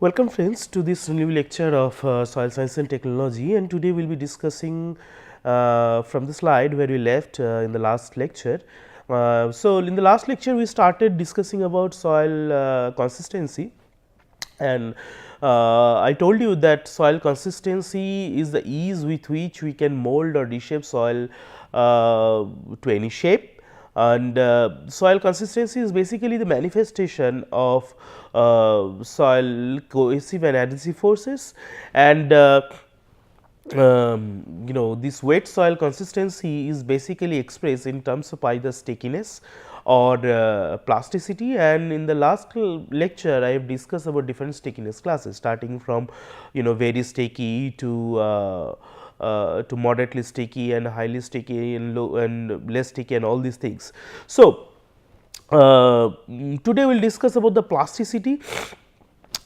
Welcome friends to this new lecture of soil science and technology, and today we will be discussing from the slide where we left in the last lecture. So, in the last lecture we started discussing about soil consistency, and I told you that soil consistency is the ease with which we can mold or reshape soil to any shape, and soil consistency is basically the manifestation of soil cohesive and adhesive forces, and this wet soil consistency is basically expressed in terms of either stickiness or plasticity. And in the last lecture I have discussed about different stickiness classes, starting from very sticky to moderately sticky and highly sticky and low and less sticky and all these things. So, today we will discuss about the plasticity.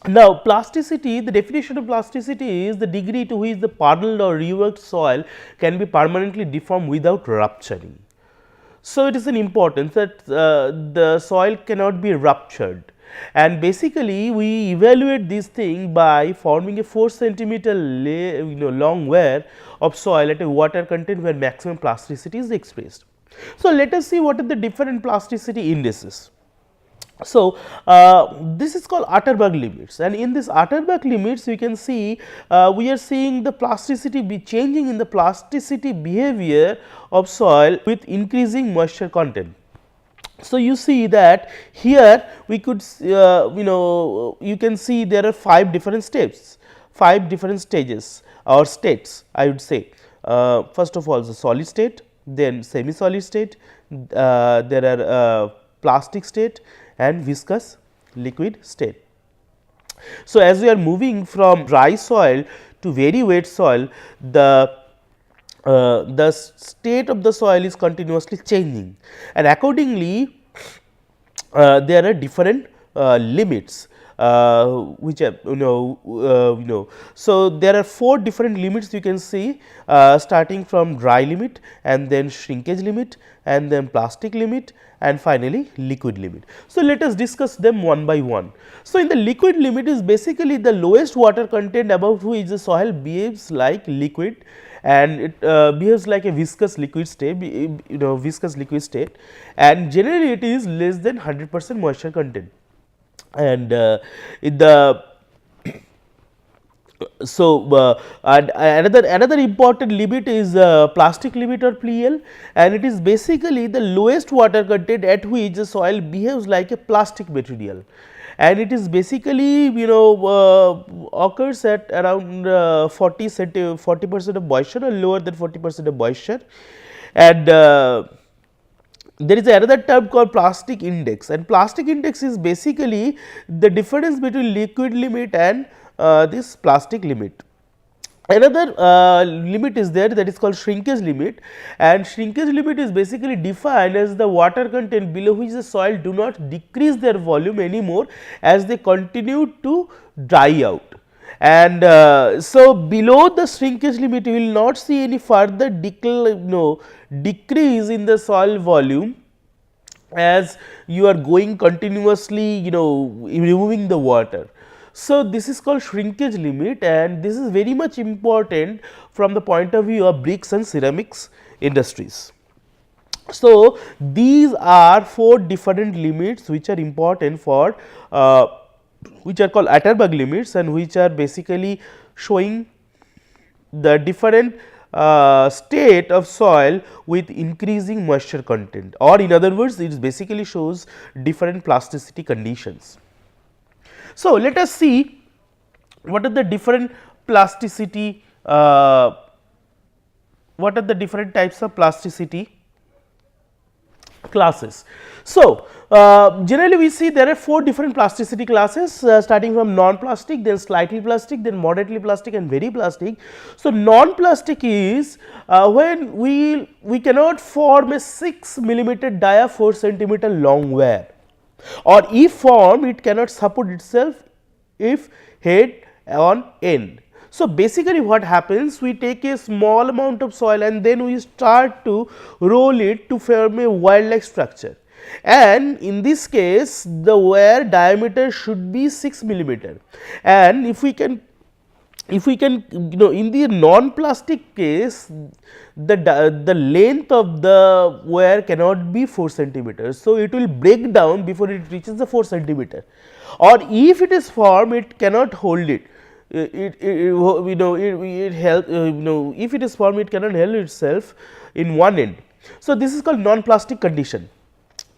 Now, plasticity, the definition of plasticity is the degree to which the puddled or reworked soil can be permanently deformed without rupturing. So, it is an importance that the soil cannot be ruptured, and basically we evaluate this thing by forming a 4 centimeter long wear of soil at a water content where maximum plasticity is expressed. So, let us see what are the different plasticity indices. So, this is called Atterberg limits, and in this Atterberg limits you can see we are seeing the plasticity be changing in the plasticity behavior of soil with increasing moisture content. So, you see that here we could you can see there are 5 different steps, 5 different stages or states I would say. First of all, the solid state, then semi solid state, there are plastic state and viscous liquid state. So, as we are moving from dry soil to very wet soil, the state of the soil is continuously changing, and accordingly there are different limits which are So, there are 4 different limits you can see, starting from dry limit and then shrinkage limit and then plastic limit and finally liquid limit. So, let us discuss them one by one. So, in the liquid limit is basically the lowest water content above which the soil behaves like liquid, and it behaves like a viscous liquid state, viscous liquid state, and generally it is less than 100% moisture content. And in the another important limit is plastic limit or PL, and it is basically the lowest water content at which the soil behaves like a plastic material, and it is basically occurs at around 40% of moisture or lower than 40% of moisture. And there is another term called plastic index, and plastic index is basically the difference between liquid limit and this plastic limit. Another limit is there, that is called shrinkage limit, and shrinkage limit is basically defined as the water content below which the soil do not decrease their volume anymore as they continue to dry out. And so, below the shrinkage limit you will not see any further decrease in the soil volume as you are going continuously removing the water. So, this is called shrinkage limit, and this is very much important from the point of view of bricks and ceramics industries. So, these are 4 different limits which are important for which are called Atterberg limits, and which are basically showing the different state of soil with increasing moisture content, or in other words it basically shows different plasticity conditions. So, let us see what are the different plasticity, what are the different types of plasticity classes. So, generally we see there are 4 different plasticity classes, starting from non-plastic, then slightly plastic, then moderately plastic and very plastic. So, non-plastic is when we cannot form a 6 millimeter dia 4 centimeter long wear, or if formed it cannot support itself if head on end. So, basically what happens, we take a small amount of soil and then we start to roll it to form a wire like structure, and in this case the wear diameter should be 6 millimeter, and if we can in the non plastic case the length of the wire cannot be 4 centimeters. So, it will break down before it reaches the 4 centimeter, or if it is formed it cannot hold it. If it is formed it cannot hold itself in one end. So, this is called non plastic condition.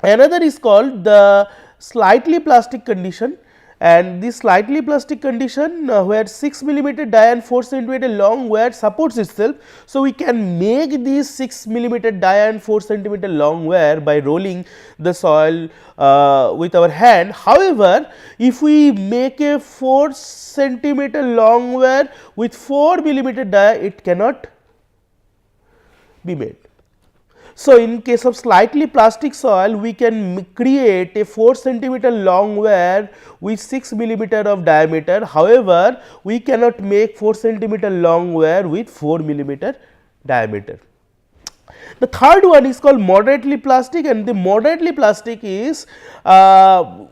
Another is called the slightly plastic condition, and this slightly plastic condition where 6 millimeter dia and 4 centimeter long wire supports itself. So, we can make this 6 millimeter dia and 4 centimeter long wire by rolling the soil with our hand. However, if we make a 4 centimeter long wire with 4 millimeter dia, it cannot be made. So, in case of slightly plastic soil, we can create a 4 centimeter long wire with 6 millimeter of diameter. However, we cannot make 4 centimeter long wire with 4 millimeter diameter. The third one is called moderately plastic, and the moderately plastic is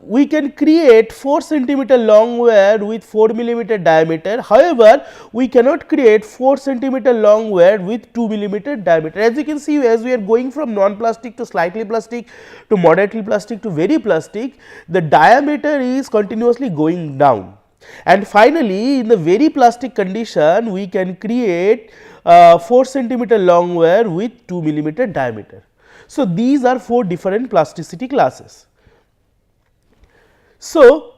we can create 4 centimeter long wire with 4 millimeter diameter. However, we cannot create 4 centimeter long wire with 2 millimeter diameter. As you can see, as we are going from non plastic to slightly plastic to moderately plastic to very plastic, the diameter is continuously going down. And finally, in the very plastic condition, we can create 4 centimeter long wire with 2 millimeter diameter. So, these are 4 different plasticity classes. So,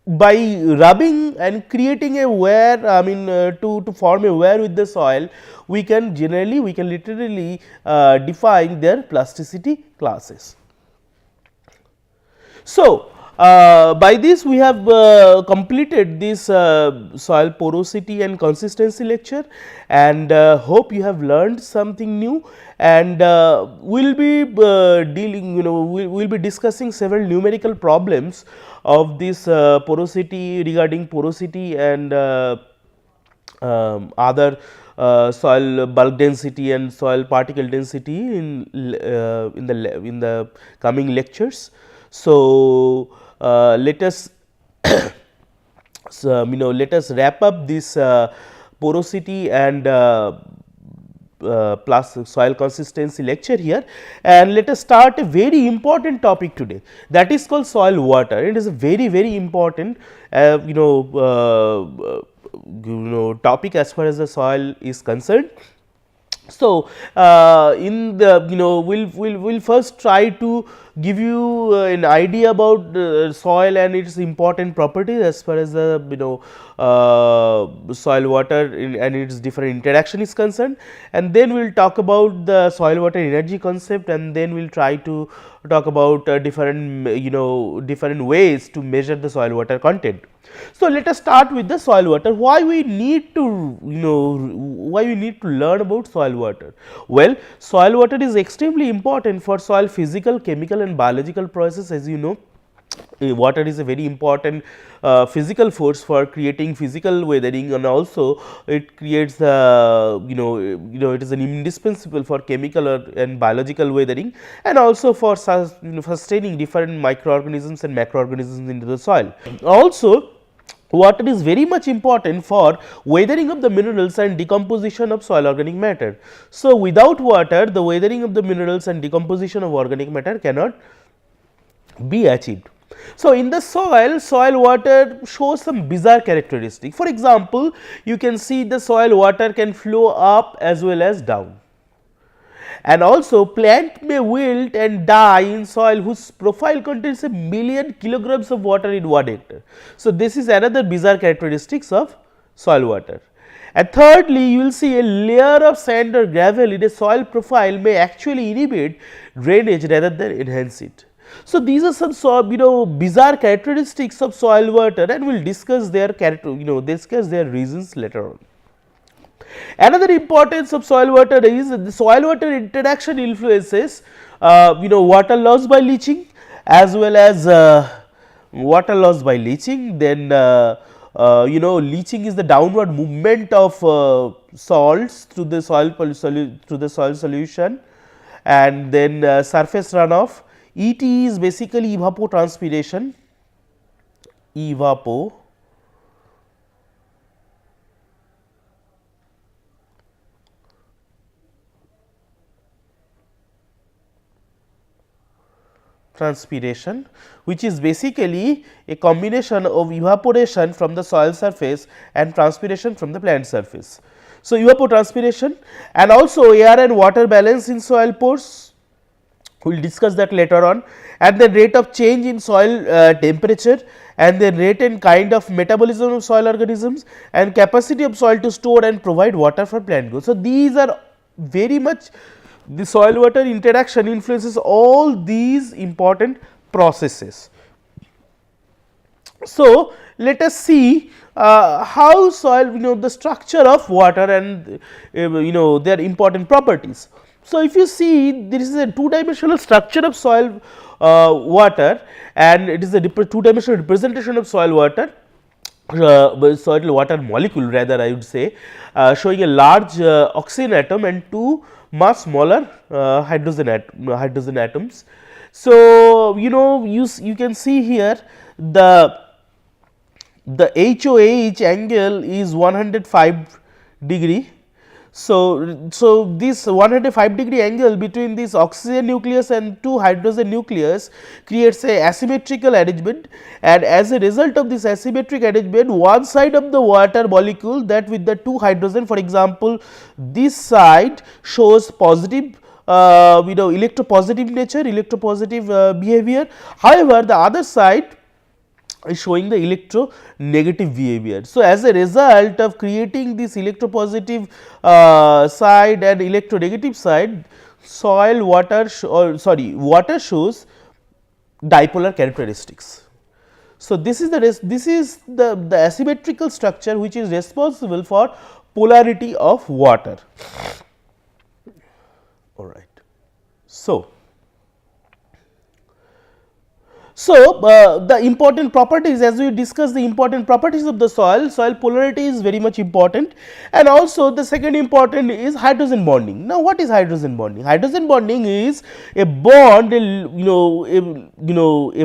by rubbing and creating a wear, to form a wear with the soil, we can literally define their plasticity classes. So, by this we have completed this soil porosity and consistency lecture, and hope you have learned something new, and we will be we will be discussing several numerical problems of this porosity, regarding porosity and other soil bulk density and soil particle density in the coming lectures. So, let us let us wrap up this porosity and plus soil consistency lecture here, and let us start a very important topic today, that is called soil water. It is a very important topic as far as the soil is concerned. So, in the we'll first try to give you an idea about soil and its important properties as far as the soil water and its different interaction is concerned, and then we will talk about the soil water energy concept, and then we will try to talk about different different ways to measure the soil water content. So, let us start with the soil water. Why we need to why we need to learn about soil water? Well, soil water is extremely important for soil physical, chemical and biological process. As you know, water is a very important physical force for creating physical weathering, and also it creates it is an indispensable for chemical and biological weathering, and also for sustaining different microorganisms and macroorganisms into the soil. Also, water is very much important for weathering of the minerals and decomposition of soil organic matter. So, without water, the weathering of the minerals and decomposition of organic matter cannot be achieved. So, in the soil water shows some bizarre characteristics. For example, you can see the soil water can flow up as well as down, and also plant may wilt and die in soil whose profile contains a million kilograms of water in 1 hectare. So, this is another bizarre characteristics of soil water. And thirdly, you will see a layer of sand or gravel in a soil profile may actually inhibit drainage rather than enhance it. So, these are some bizarre characteristics of soil water, and we will discuss their discuss their reasons later on. Another importance of soil water is the soil water interaction influences water loss by leaching as well as water loss by leaching. Then leaching is the downward movement of salts through the soil solution, and then surface runoff. ET is basically evapotranspiration, transpiration, which is basically a combination of evaporation from the soil surface and transpiration from the plant surface. So, evapotranspiration, and also air and water balance in soil pores, we will discuss that later on, and the rate of change in soil temperature, and the rate and kind of metabolism of soil organisms, and capacity of soil to store and provide water for plant growth. So, these are very much, the soil water interaction influences all these important processes. So, let us see how soil, the structure of water and their important properties. So, if you see, there is a two dimensional structure of soil water, and it is a two dimensional representation of soil water, soil water molecule rather I would say, showing a large oxygen atom and two much smaller hydrogen atoms. So, you can see here the HOH angle is 105 degree. So, this 105 degree angle between this oxygen nucleus and two hydrogen nucleus creates a asymmetrical arrangement, and as a result of this asymmetric arrangement, one side of the water molecule, that with the two hydrogen, for example, this side shows positive electropositive nature, electropositive behavior. However, the other side is showing the electronegative behavior. So, as a result of creating this electropositive side and electronegative side, water shows dipolar characteristics. So, this is the asymmetrical structure which is responsible for polarity of water. All right. So, the important properties, as we discussed the important properties of the soil polarity is very much important, and also the second important is hydrogen bonding. Now, what is hydrogen bonding? Hydrogen bonding is a bond, a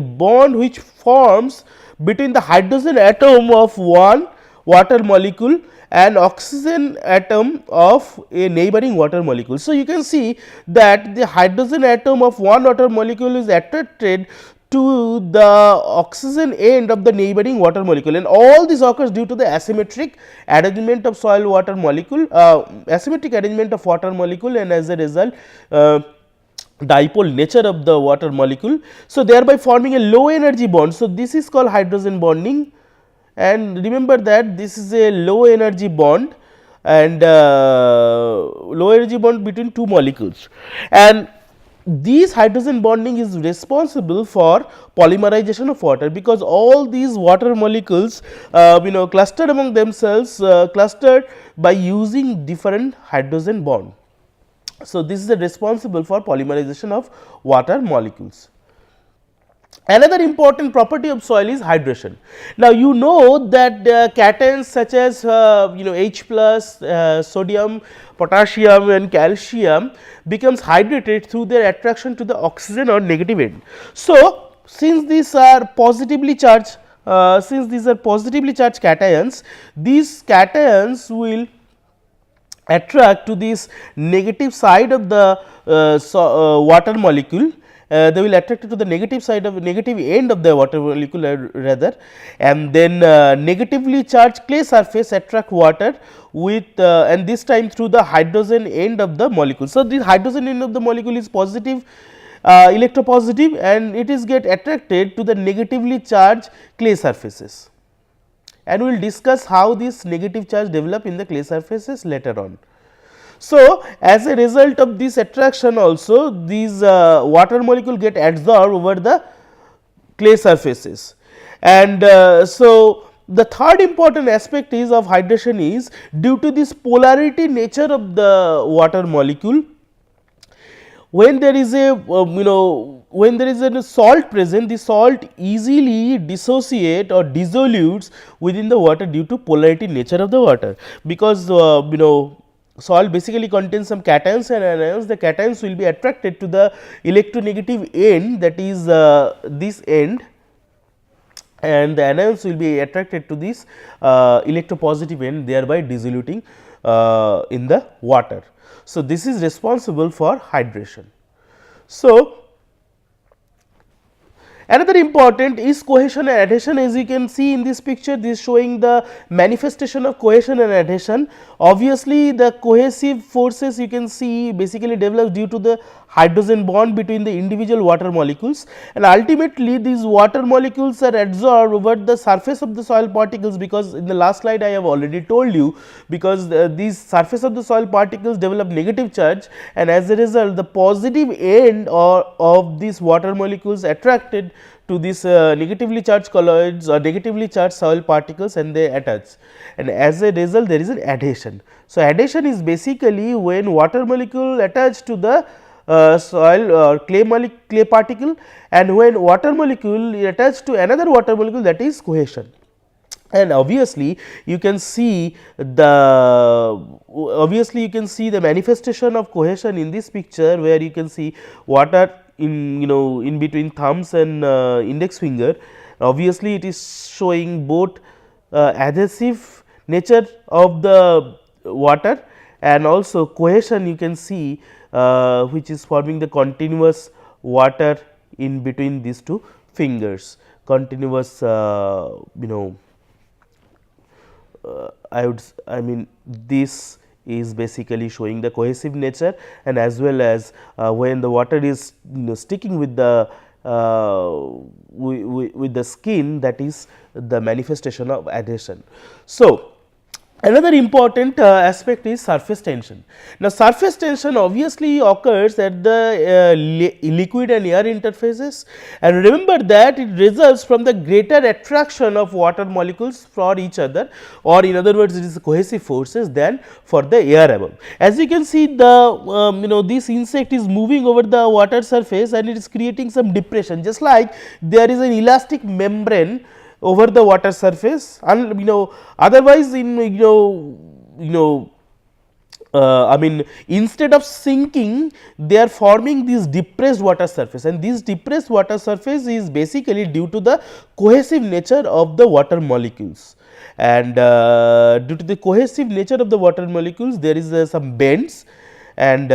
bond which forms between the hydrogen atom of one water molecule and oxygen atom of a neighboring water molecule. So, you can see that the hydrogen atom of one water molecule is attracted to the oxygen end of the neighboring water molecule, and all this occurs due to the asymmetric arrangement of soil water molecule, asymmetric arrangement of water molecule, and as a result dipole nature of the water molecule. So, thereby forming a low energy bond. So, this is called hydrogen bonding, and remember that this is a low energy bond, and low energy bond between two molecules, and these hydrogen bonding is responsible for polymerization of water, because all these water molecules clustered among themselves, clustered by using different hydrogen bond. So, this is responsible for polymerization of water molecules. Another important property of soil is hydration. Now, you know that cations such as H plus, sodium, potassium and calcium becomes hydrated through their attraction to the oxygen or negative end. So, since these are positively charged cations, these cations will attract to this negative side of the water molecule. They will attract to the negative side of negative end of the water molecule rather, and then negatively charged clay surface attract water with and this time through the hydrogen end of the molecule. So, the hydrogen end of the molecule is positive, electropositive, and it is get attracted to the negatively charged clay surfaces, and we will discuss how this negative charge develop in the clay surfaces later on. So, as a result of this attraction also, these water molecule get adsorbed over the clay surfaces, and so the third important aspect is of hydration is due to this polarity nature of the water molecule. When there is a when there is a salt present, the salt easily dissociate or dissolutes within the water due to polarity nature of the water, because soil basically contains some cations and anions. The cations will be attracted to the electronegative end, that is this end, and the anions will be attracted to this electropositive end, thereby dissoluting in the water. So, this is responsible for hydration. So, another important is cohesion and adhesion. As you can see in this picture, this showing the manifestation of cohesion and adhesion. Obviously, the cohesive forces you can see basically develops due to the hydrogen bond between the individual water molecules, and ultimately these water molecules are adsorbed over the surface of the soil particles, because in the last slide I have already told you, because these surface of the soil particles develop negative charge, and as a result the positive end of these water molecules attracted to these negatively charged colloids or negatively charged soil particles, and they attach, and as a result there is an adhesion. So, adhesion is basically when water molecule attach to the soil or clay particle, and when water molecule attached to another water molecule, that is cohesion. And obviously you can see the manifestation of cohesion in this picture, where you can see water in in between thumbs and index finger. Obviously it is showing both adhesive nature of the water, and also cohesion you can see which is forming the continuous water in between these two fingers, continuous I mean this is basically showing the cohesive nature, and as well as when the water is sticking with the with the skin, that is the manifestation of adhesion. So, another important aspect is surface tension. Now, surface tension obviously occurs at the liquid and air interfaces, and remember that it results from the greater attraction of water molecules for each other, or in other words it is cohesive forces, than for the air above. As you can see, the this insect is moving over the water surface and it is creating some depression, just like there is an elastic membrane over the water surface, and otherwise in I mean instead of sinking, they are forming this depressed water surface, and this depressed water surface is basically due to the cohesive nature of the water molecules, and due to the cohesive nature of the water molecules there is some bends, and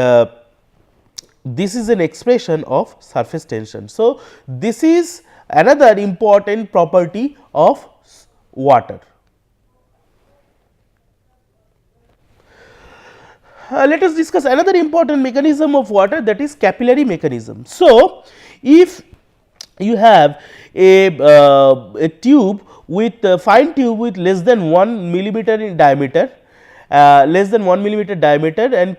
this is an expression of surface tension. So, this is another important property of water. Let us discuss another important mechanism of water, that is capillary mechanism. So, if you have a tube with fine tube with less than 1 millimeter in diameter, and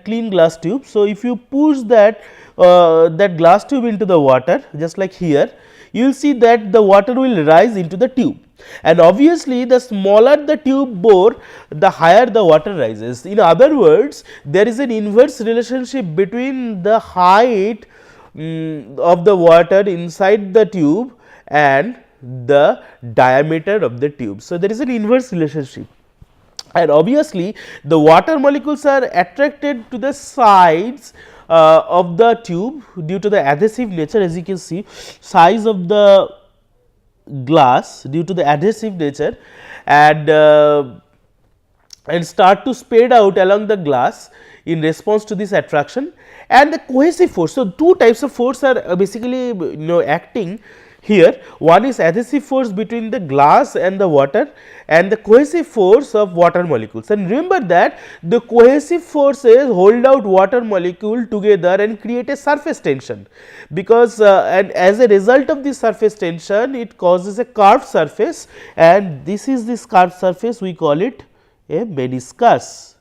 clean glass tube. So, if you push that glass tube into the water, just like here, you will see that the water will rise into the tube, and obviously the smaller the tube bore, the higher the water rises. In other words, there is an inverse relationship between the height of the water inside the tube and the diameter of the tube. So, there is an inverse relationship, and obviously the water molecules are attracted to the sides of the tube due to the adhesive nature. As you can see, size of the glass due to the adhesive nature, and start to spread out along the glass in response to this attraction, and the cohesive force. So, two types of force are basically acting here. One is adhesive force between the glass and the water, and the cohesive force of water molecules. And remember that the cohesive forces hold out water molecule together and create a surface tension, because and as a result of this surface tension it causes a curved surface, and this curved surface we call it a meniscus.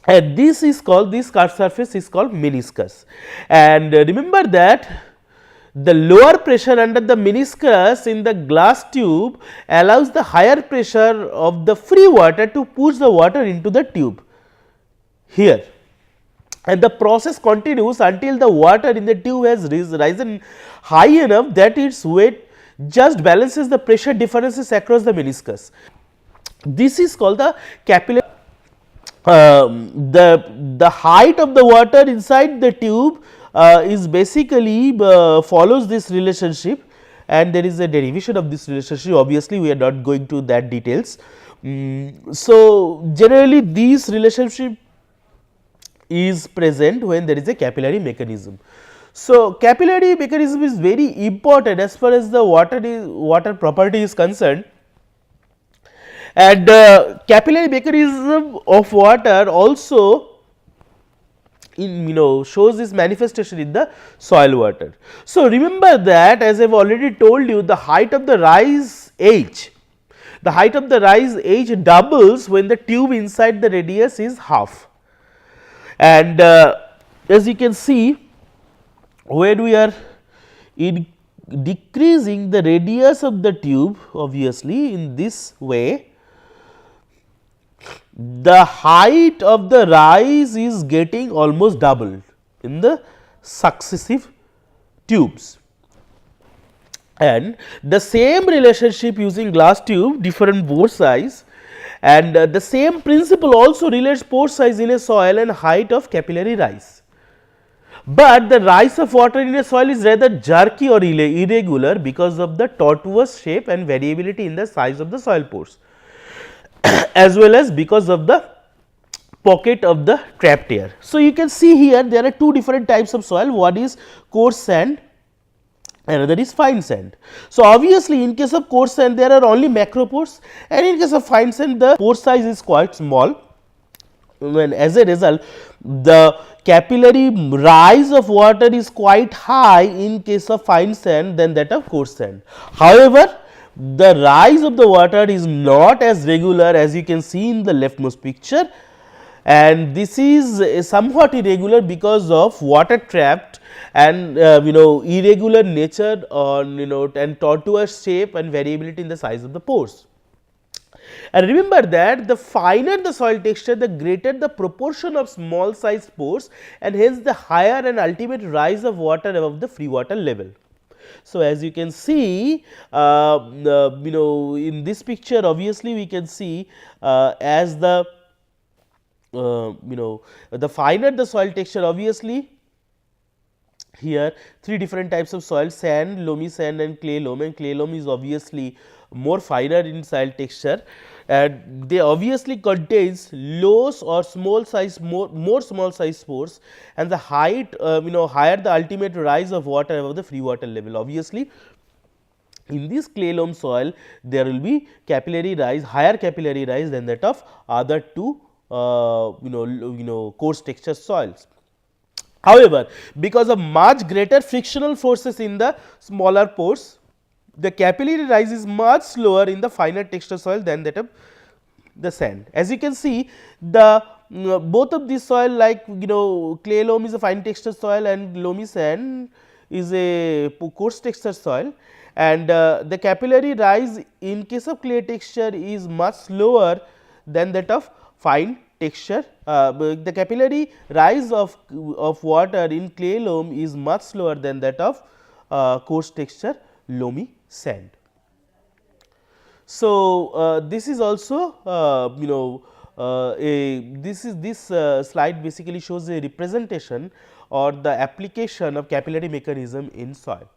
And this curved surface is called meniscus, and remember that the lower pressure under the meniscus in the glass tube allows the higher pressure of the free water to push the water into the tube here, and the process continues until the water in the tube has risen high enough that its weight just balances the pressure differences across the meniscus. This is called the capillary. The height of the water inside the tube is basically follows this relationship, and there is a derivation of this relationship. Obviously, we are not going to that details. So, generally this relationship is present when there is a capillary mechanism. So, capillary mechanism is very important as far as the water property is concerned, and capillary mechanism of water also shows this manifestation in the soil water. So, remember that, as I have already told you, the height of the rise h, the height of the rise h doubles when the tube inside the radius is half, and as you can see, when we are decreasing the radius of the tube, obviously in this way, the height of the rise is getting almost doubled in the successive tubes. And the same relationship using glass tube, different bore size, and the same principle also relates pore size in a soil and height of capillary rise. But the rise of water in a soil is rather jerky or irregular because of the tortuous shape and variability in the size of the soil pores, as well as because of the pocket of the trapped air. So, you can see here there are two different types of soil, one is coarse sand, another is fine sand. So, obviously, in case of coarse sand there are only macropores, and in case of fine sand the pore size is quite small, when as a result the capillary rise of water is quite high in case of fine sand than that of coarse sand. However, the rise of the water is not as regular as you can see in the leftmost picture, and this is somewhat irregular because of water trapped and irregular nature and tortuous shape and variability in the size of the pores. And remember that the finer the soil texture, the greater the proportion of small sized pores, and hence the higher and ultimate rise of water above the free water level. So, as you can see in this picture, obviously we can see as the the finer the soil texture, obviously here three different types of soil: sand, loamy sand and clay loam, and clay loam is obviously more finer in soil texture, and they obviously contains low or small size more small size pores, and the height higher the ultimate rise of water above the free water level. Obviously, in this clay loam soil there will be capillary rise, higher capillary rise than that of other two coarse texture soils. However, because of much greater frictional forces in the smaller pores, the capillary rise is much slower in the finer texture soil than that of the sand. As you can see, the both of these soil, like clay loam is a fine texture soil and loamy sand is a coarse texture soil, and the capillary rise in case of clay texture is much slower than that of fine texture. The capillary rise of water in clay loam is much slower than that of coarse texture loamy sand. So, this is also this slide basically shows a representation or the application of capillary mechanism in soil.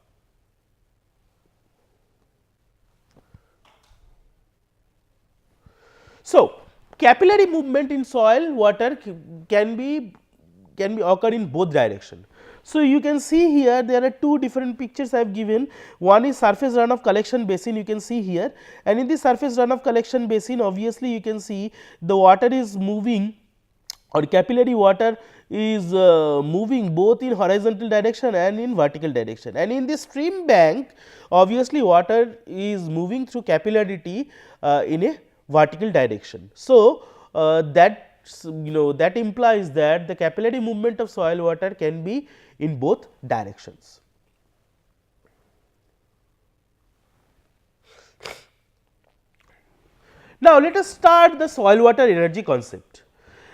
So, capillary movement in soil water can be occur in both direction. So, you can see here there are two different pictures I have given. One is surface runoff collection basin, you can see here, and in the surface runoff collection basin, obviously you can see the water is moving, or capillary water is moving both in horizontal direction and in vertical direction, and in the stream bank obviously water is moving through capillarity in a vertical direction. So, that implies that the capillary movement of soil water can be in both directions. Now, let us start the soil water energy concept.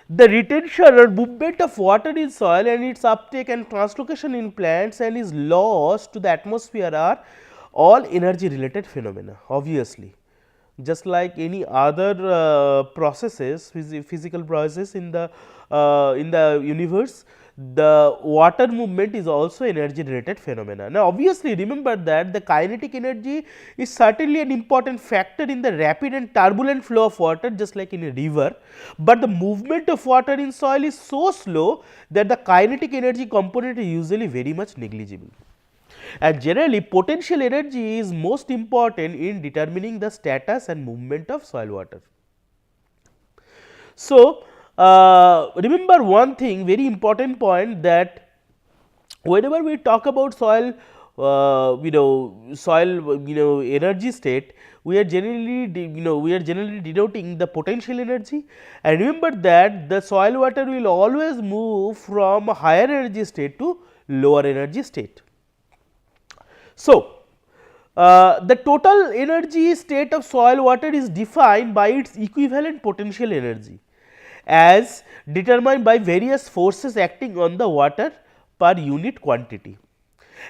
The retention or movement of water in soil and its uptake and translocation in plants and is lost to the atmosphere are all energy related phenomena obviously. Just like any other processes, physical process in the universe, the water movement is also energy related phenomena. Now, obviously remember that the kinetic energy is certainly an important factor in the rapid and turbulent flow of water, just like in a river, but the movement of water in soil is so slow that the kinetic energy component is usually very much negligible. And generally potential energy is most important in determining the status and movement of soil water. So, remember one thing, very important point, that whenever we talk about soil, energy state, we are generally denoting the potential energy. And remember that the soil water will always move from a higher energy state to lower energy state. So, the total energy state of soil water is defined by its equivalent potential energy as determined by various forces acting on the water per unit quantity.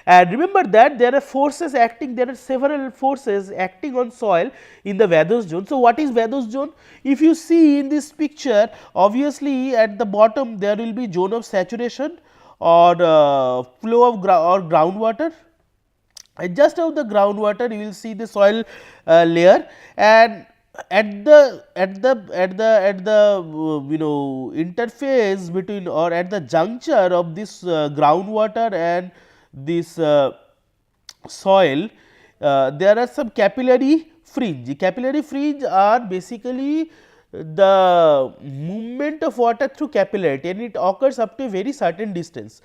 And remember that there are several forces acting on soil in the vadose zone. So, what is vadose zone? If you see in this picture, obviously at the bottom there will be zone of saturation or flow of groundwater, and just above the groundwater you will see the soil layer, and at the interface between, or at the juncture of this groundwater and this soil, there are some capillary fringe. The capillary fringe are basically the movement of water through capillarity, and it occurs up to a very certain distance.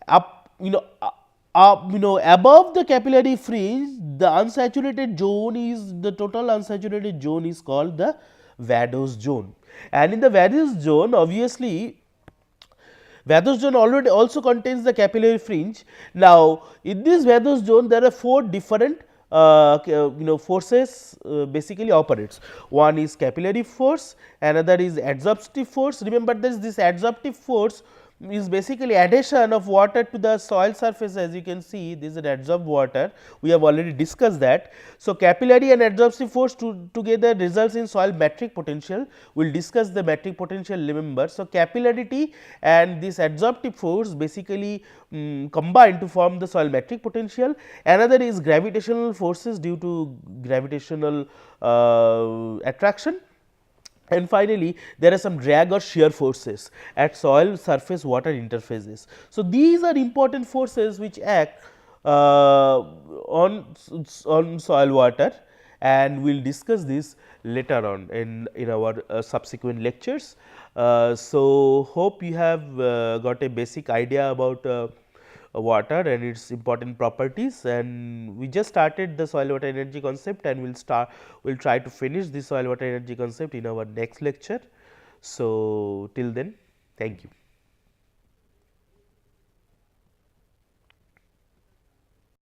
Up above the capillary fringe, the unsaturated zone is, the total unsaturated zone is called the vadose zone. And in the vadose zone, obviously vadose zone already also contains the capillary fringe. Now, in this vadose zone there are 4 different forces basically operates. One is capillary force, another is adsorptive force. Remember this adsorptive force is basically adhesion of water to the soil surface. As you can see, this is an adsorbed water, we have already discussed that. So, capillary and adsorptive force together results in soil metric potential. We will discuss the metric potential, remember. So, capillarity and this adsorptive force basically combine to form the soil metric potential. Another is gravitational forces due to gravitational attraction. And finally, there are some drag or shear forces at soil surface water interfaces. So, these are important forces which act on soil water, and we will discuss this later on in our subsequent lectures. So, hope you have got a basic idea about water and its important properties, and we just started the soil water energy concept, and we will try to finish the soil water energy concept in our next lecture. So, till then, thank you.